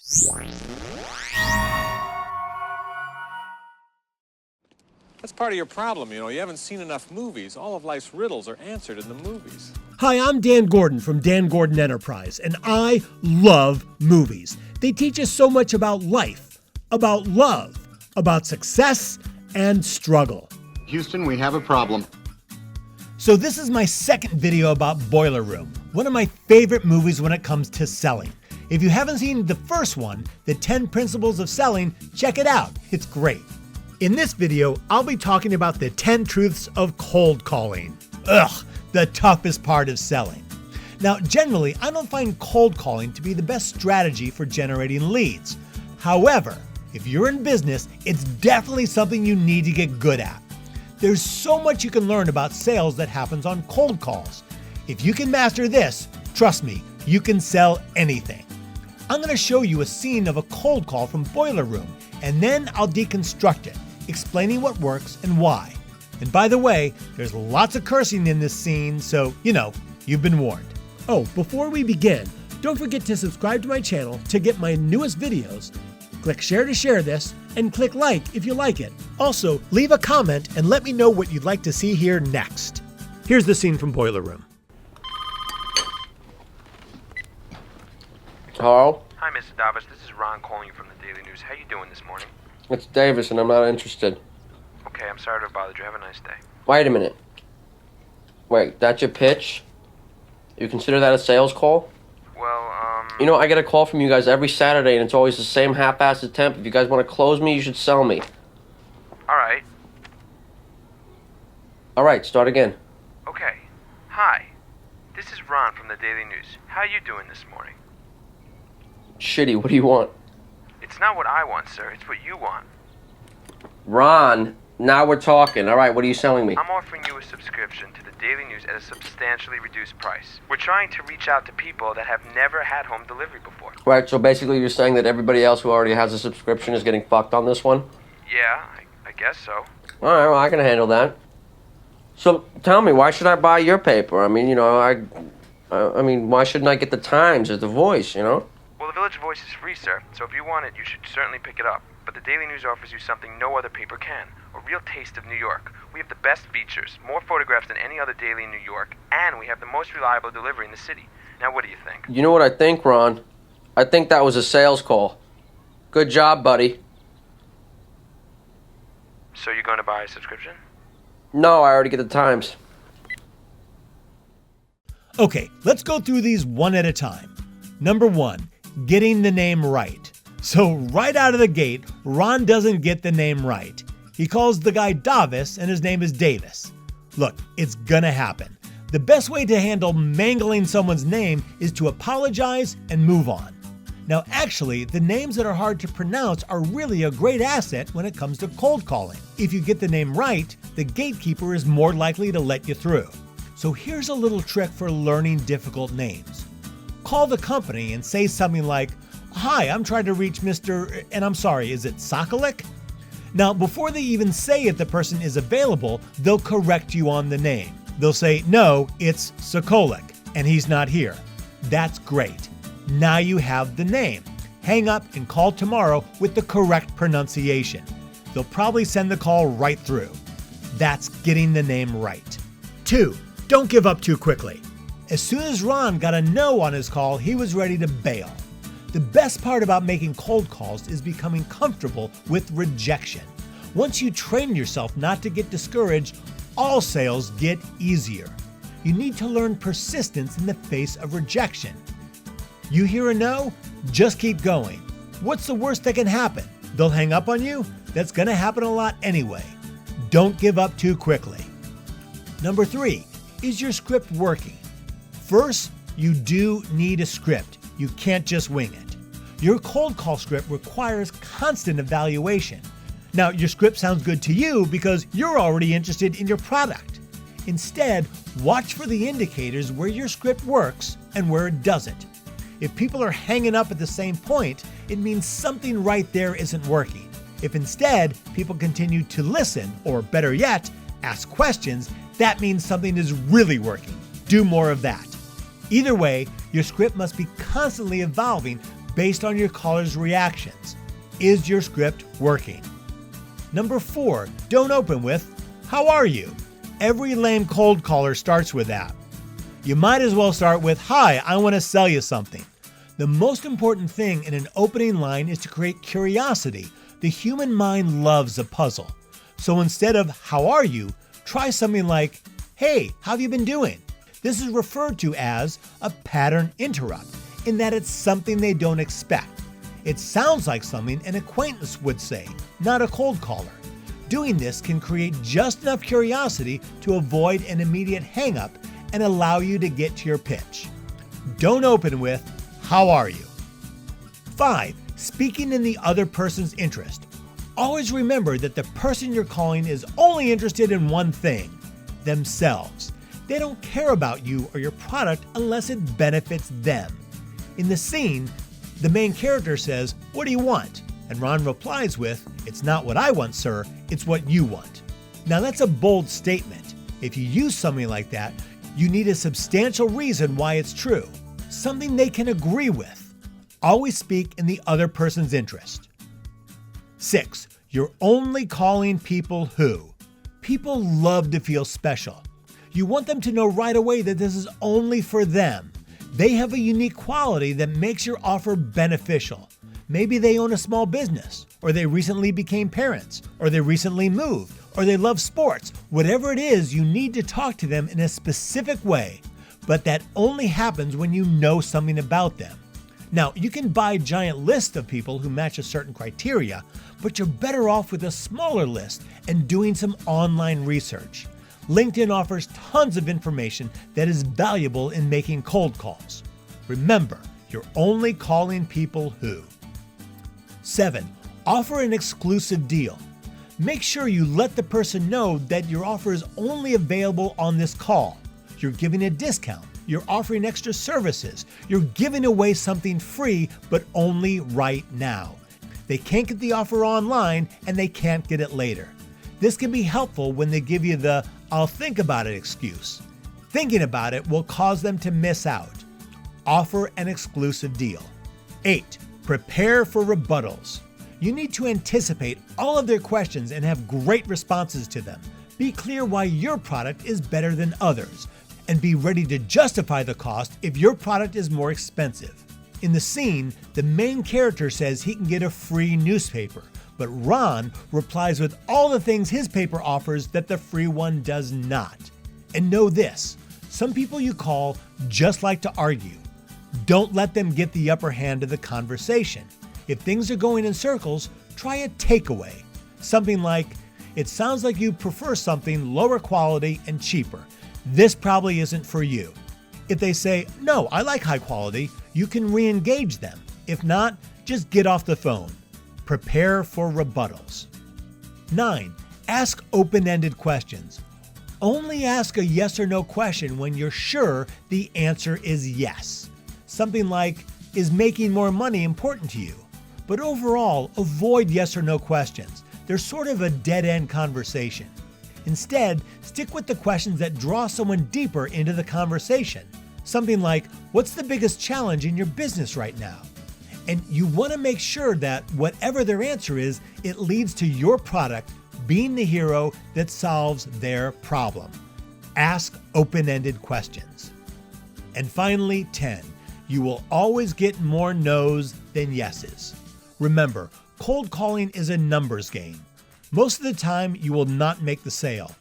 That's part of your problem, you haven't seen enough movies. All of life's riddles are answered in the movies. Hi, I'm Dan Gordon from Dan Gordon Enterprise, and I love movies. They teach us so much about life, about love, about success, and struggle. Houston, we have a problem. So this is my second video about Boiler Room, one of my favorite movies when it comes to selling. If you haven't seen the first one, The 10 Principles of Selling, check it out. It's great. In this video, I'll be talking about the 10 truths of cold calling. Ugh, the toughest part of selling. Now, generally, I don't find cold calling to be the best strategy for generating leads. However, if you're in business, it's definitely something you need to get good at. There's so much you can learn about sales that happens on cold calls. If you can master this, trust me, you can sell anything. I'm going to show you a scene of a cold call from Boiler Room, and then I'll deconstruct it, explaining what works and why. And by the way, there's lots of cursing in this scene, so, you've been warned. Oh, before we begin, don't forget to subscribe to my channel to get my newest videos. Click share to share this, and click like if you like it. Also, leave a comment and let me know what you'd like to see here next. Here's the scene from Boiler Room. Hello? Hi, Mr. Davis. This is Ron calling you from the Daily News. How you doing this morning? It's Davis, and I'm not interested. Okay, I'm sorry to have bothered you. Have a nice day. Wait a minute. Wait, that's your pitch? You consider that a sales call? Well, I get a call from you guys every Saturday, and it's always the same half-assed attempt. If you guys want to close me, you should sell me. Alright. Alright, start again. Okay. Hi. This is Ron from the Daily News. How you doing this morning? Shitty, what do you want? It's not what I want, sir. It's what you want. Ron, now we're talking. Alright, what are you selling me? I'm offering you a subscription to the Daily News at a substantially reduced price. We're trying to reach out to people that have never had home delivery before. Right, so basically you're saying that everybody else who already has a subscription is getting fucked on this one? Yeah, I guess so. Alright, well, I can handle that. So, tell me, why should I buy your paper? I mean, why shouldn't I get the Times or the Voice, Well, the Village Voice is free, sir, so if you want it, you should certainly pick it up. But the Daily News offers you something no other paper can, a real taste of New York. We have the best features, more photographs than any other daily in New York, and we have the most reliable delivery in the city. Now, what do you think? You know what I think, Ron? I think that was a sales call. Good job, buddy. So you're going to buy a subscription? No, I already get the Times. Okay, let's go through these one at a time. Number 1, getting the name right. So right out of the gate, Ron doesn't get the name right. He calls the guy Davis and his name is Davis. Look, it's gonna happen. The best way to handle mangling someone's name is to apologize and move on. Now actually, the names that are hard to pronounce are really a great asset when it comes to cold calling. If you get the name right, the gatekeeper is more likely to let you through. So here's a little trick for learning difficult names. Call the company and say something like, "Hi, I'm trying to reach Mr. and I'm sorry, is it Sokolik?" Now, before they even say if the person is available, they'll correct you on the name. They'll say, "No, it's Sokolik, and he's not here." That's great. Now you have the name. Hang up and call tomorrow with the correct pronunciation. They'll probably send the call right through. That's getting the name right. 2, don't give up too quickly. As soon as Ron got a no on his call, he was ready to bail. The best part about making cold calls is becoming comfortable with rejection. Once you train yourself not to get discouraged, all sales get easier. You need to learn persistence in the face of rejection. You hear a no? Just keep going. What's the worst that can happen? They'll hang up on you? That's gonna happen a lot anyway. Don't give up too quickly. Number 3, is your script working? First, you do need a script. You can't just wing it. Your cold call script requires constant evaluation. Now, your script sounds good to you because you're already interested in your product. Instead, watch for the indicators where your script works and where it doesn't. If people are hanging up at the same point, it means something right there isn't working. If instead, people continue to listen, or better yet, ask questions, that means something is really working. Do more of that. Either way, your script must be constantly evolving based on your caller's reactions. Is your script working? Number 4, don't open with, "How are you?" Every lame cold caller starts with that. You might as well start with, "Hi, I want to sell you something." The most important thing in an opening line is to create curiosity. The human mind loves a puzzle. So instead of "How are you?" try something like, "Hey, how have you been doing?" This is referred to as a pattern interrupt, in that it's something they don't expect. It sounds like something an acquaintance would say, not a cold caller. Doing this can create just enough curiosity to avoid an immediate hang-up and allow you to get to your pitch. Don't open with, "How are you?" 5. Speaking in the other person's interest. Always remember that the person you're calling is only interested in one thing: themselves. They don't care about you or your product unless it benefits them. In the scene, the main character says, "What do you want?" And Ron replies with, "It's not what I want, sir, it's what you want." Now that's a bold statement. If you use something like that, you need a substantial reason why it's true, something they can agree with. Always speak in the other person's interest. 6. You're only calling people who. People love to feel special. You want them to know right away that this is only for them. They have a unique quality that makes your offer beneficial. Maybe they own a small business, or they recently became parents, or they recently moved, or they love sports. Whatever it is, you need to talk to them in a specific way, but that only happens when you know something about them. Now, you can buy a giant list of people who match a certain criteria, but you're better off with a smaller list and doing some online research. LinkedIn offers tons of information that is valuable in making cold calls. Remember, you're only calling people who. 7. Offer an exclusive deal. Make sure you let the person know that your offer is only available on this call. You're giving a discount. You're offering extra services. You're giving away something free, but only right now. They can't get the offer online and they can't get it later. This can be helpful when they give you the "I'll think about it" excuse. Thinking about it will cause them to miss out. Offer an exclusive deal. 8. Prepare for rebuttals. You need to anticipate all of their questions and have great responses to them. Be clear why your product is better than others, and be ready to justify the cost if your product is more expensive. In the scene, the main character says he can get a free newspaper, but Ron replies with all the things his paper offers that the free one does not. And know this, some people you call just like to argue. Don't let them get the upper hand of the conversation. If things are going in circles, try a takeaway. Something like, "It sounds like you prefer something lower quality and cheaper. This probably isn't for you." If they say, "No, I like high quality," you can re-engage them. If not, just get off the phone. Prepare for rebuttals. 9. Ask open-ended questions. Only ask a yes or no question when you're sure the answer is yes. Something like, "Is making more money important to you?" But overall, avoid yes or no questions. They're sort of a dead-end conversation. Instead, stick with the questions that draw someone deeper into the conversation. Something like, "What's the biggest challenge in your business right now?" And you want to make sure that whatever their answer is, it leads to your product being the hero that solves their problem. Ask open-ended questions. And finally, 10. You will always get more no's than yeses. Remember, cold calling is a numbers game. Most of the time, you will not make the sale.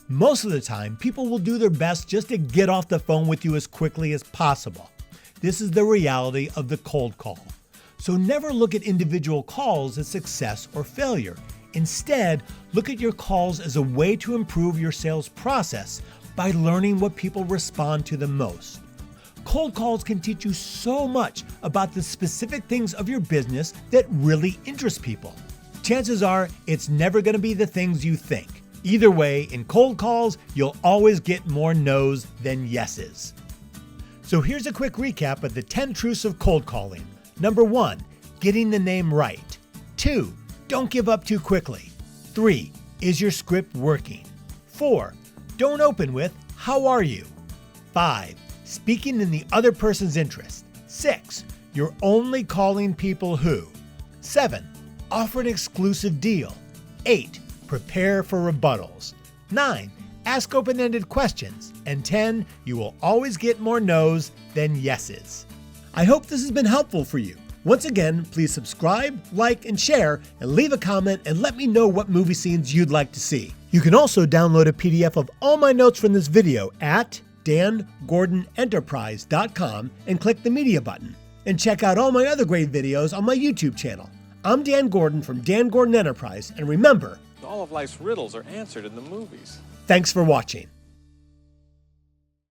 Most of the time, people will do their best just to get off the phone with you as quickly as possible. This is the reality of the cold call. So never look at individual calls as success or failure. Instead, look at your calls as a way to improve your sales process by learning what people respond to the most. Cold calls can teach you so much about the specific things of your business that really interest people. Chances are it's never going to be the things you think. Either way, in cold calls, you'll always get more no's than yeses. So here's a quick recap of the 10 truths of cold calling. Number 1, getting the name right. 2, don't give up too quickly. 3, is your script working? 4, don't open with, "How are you?" 5, speaking in the other person's interest. 6, You're only calling people who. 7. Offer an exclusive deal. 8. Prepare for rebuttals. 9. Ask open-ended questions. And 10. You will always get more no's than yeses. I hope this has been helpful for you. Once again, please subscribe, like, and share, and leave a comment and let me know what movie scenes you'd like to see. You can also download a PDF of all my notes from this video at dangordonenterprise.com and click the media button. And check out all my other great videos on my YouTube channel. I'm Dan Gordon from Dan Gordon Enterprise, and remember, All of life's riddles are answered in the movies. thanks for watching.